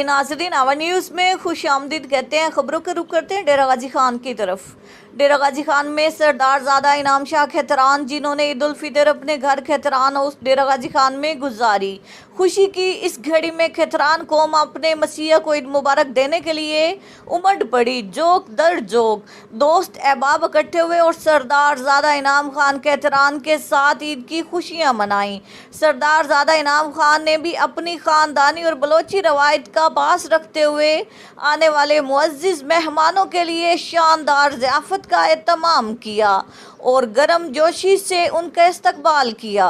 जी नाज़रीन, our news में खुश आमदीद कहते हैं। खबरों के रुख करते हैं डेरा गाजी खान की तरफ। डेरा गाजी खान में सरदारज़ादा इनाम शाह खैतरान, जिन्होंने ईद उल फितर अपने घर खैतरान हाउस डेरा गाजी खान में गुजारी। खुशी की इस घड़ी में खैतरान कौम अपने मसीहा को ईद मुबारक देने के लिए उमड़ पड़ी। जोक दर जोक दोस्त अहबाब इकट्ठे हुए और सरदारज़ादा इनाम खान खैतरान के साथ ईद की खुशियां मनाई। सरदारज़ादा इनाम खान ने भी अपनी ख़ानदानी और बलोची रवायत का पास रखते हुए आने वाले मुअज़्ज़िज़ मेहमानों के लिए शानदार ज़ियाफ़त का एहतमाम किया और गर्म जोशी से उनका इस्तकबाल किया।